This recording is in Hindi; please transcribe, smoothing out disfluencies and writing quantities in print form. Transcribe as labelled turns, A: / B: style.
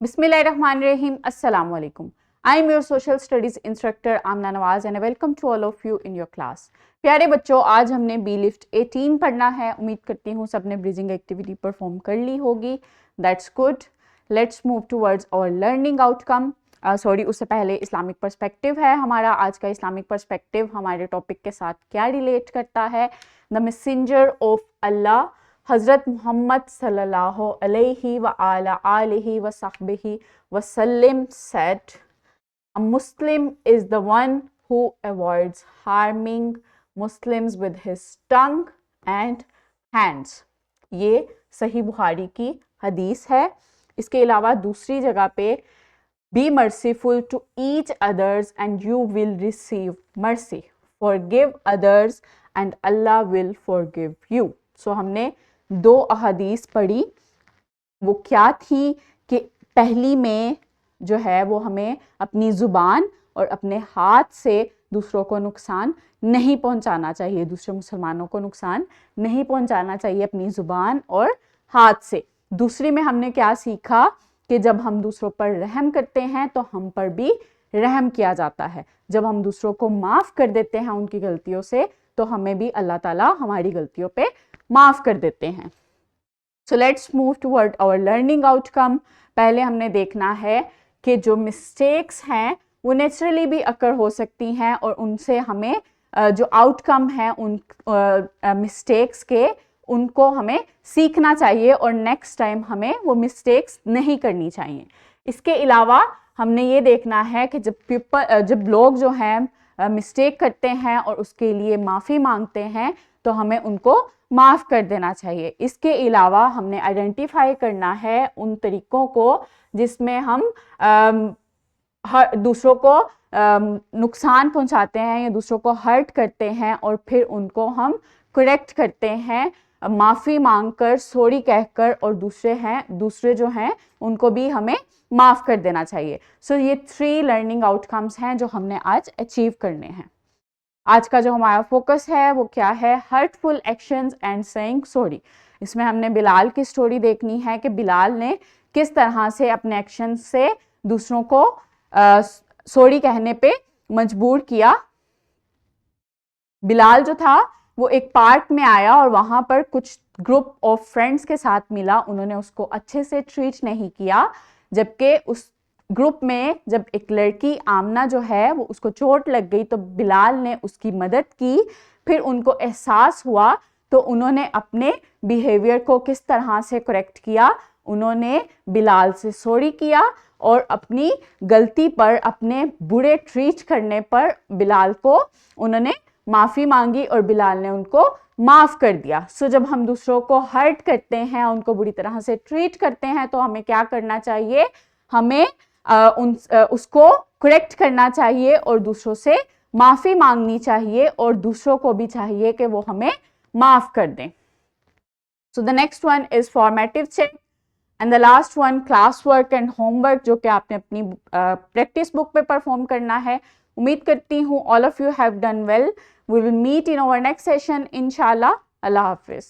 A: Bismillahirrahmanirrahim. Assalamu alaikum. I am your social studies instructor Amna Nawaz and I welcome to all of you in your class. प्यारे बच्चों, आज हमने बी लिफ्ट 18 पढ़ना है। उम्मीद करती हूँ सबने ब्रीजिंग एक्टिविटी परफॉर्म कर ली होगी। That's good. Let's move towards our learning outcome. उससे पहले इस्लामिक पर्सपेक्टिव है हमारा। आज का इस्लामिक पर्सपेक्टिव हमारे टॉपिक के साथ क्या रिलेट करता है? द मैसेंजर ऑफ अल्लाह हज़रत मोहम्मद सल्लल्लाहु अलैहि व आला आलिहि व सहबिहि वसल्लम said, a Muslim is the one who avoids harming Muslims with his tongue and hands. ये सही बुखारी की हदीस है। इसके अलावा दूसरी जगह पे be merciful to each others and you will receive mercy. Forgive others and Allah will forgive you. So हमने दो अहदीस पढ़ी। वो क्या थी कि पहली में जो है वो हमें अपनी ज़ुबान और अपने हाथ से दूसरों को नुकसान नहीं पहुंचाना चाहिए, दूसरे मुसलमानों को नुकसान नहीं पहुंचाना चाहिए अपनी ज़ुबान और हाथ से। दूसरी में हमने क्या सीखा कि जब हम दूसरों पर रहम करते हैं तो हम पर भी रहम किया जाता है। जब हम दूसरों को माफ़ कर देते हैं उनकी गलतियों से तो हमें भी अल्लाह ताला हमारी गलतियों पे माफ़ कर देते हैं। So let's move toward our learning outcome. पहले हमने देखना है कि जो मिस्टेक्स हैं वो नेचुरली भी अकर हो सकती हैं और उनसे हमें जो आउटकम है उन मिस्टेक्स के उनको हमें सीखना चाहिए और नेक्स्ट टाइम हमें वो मिस्टेक्स नहीं करनी चाहिए। इसके अलावा हमने ये देखना है कि जब लोग जो हैं मिस्टेक करते हैं और उसके लिए माफ़ी मांगते हैं तो हमें उनको माफ़ कर देना चाहिए। इसके अलावा हमने आइडेंटिफाई करना है उन तरीक़ों को जिसमें हम दूसरों को नुकसान पहुंचाते हैं या दूसरों को हर्ट करते हैं और फिर उनको हम करेक्ट करते हैं माफ़ी मांगकर, सॉरी कहकर, और दूसरे जो हैं उनको भी हमें माफ़ कर देना चाहिए। सो ये 3 लर्निंग आउटकम्स हैं जो हमने आज अचीव करने हैं। आज का जो हमारा फोकस है वो क्या है? Hurtful actions and saying sorry. इसमें हमने बिलाल की स्टोरी देखनी है कि बिलाल ने किस तरह से अपने एक्शन से दूसरों को सॉरी कहने पे मजबूर किया। बिलाल जो था वो एक पार्क में आया और वहाँ पर कुछ ग्रुप ऑफ फ्रेंड्स के साथ मिला। उन्होंने उसको अच्छे से ट्रीट नहीं किया, जबकि उस ग्रुप में जब एक लड़की आमना जो है वो उसको चोट लग गई तो बिलाल ने उसकी मदद की। फिर उनको एहसास हुआ तो उन्होंने अपने बिहेवियर को किस तरह से करेक्ट किया। उन्होंने बिलाल से सॉरी किया और अपनी गलती पर, अपने बुरे ट्रीट करने पर बिलाल को उन्होंने माफ़ी मांगी और बिलाल ने उनको माफ़ कर दिया। सो जब हम दूसरों को हर्ट करते हैं, उनको बुरी तरह से ट्रीट करते हैं तो हमें क्या करना चाहिए? हमें उसको करेक्ट करना चाहिए और दूसरों से माफ़ी मांगनी चाहिए और दूसरों को भी चाहिए कि वो हमें माफ़ कर दें। So the next one is formative check and the last one class work and homework, जो कि आपने अपनी प्रैक्टिस बुक पे परफॉर्म करना है। उम्मीद करती हूँ all of you have done well. We will meet in our next session इंशाल्लाह। अल्लाह हाफिज़।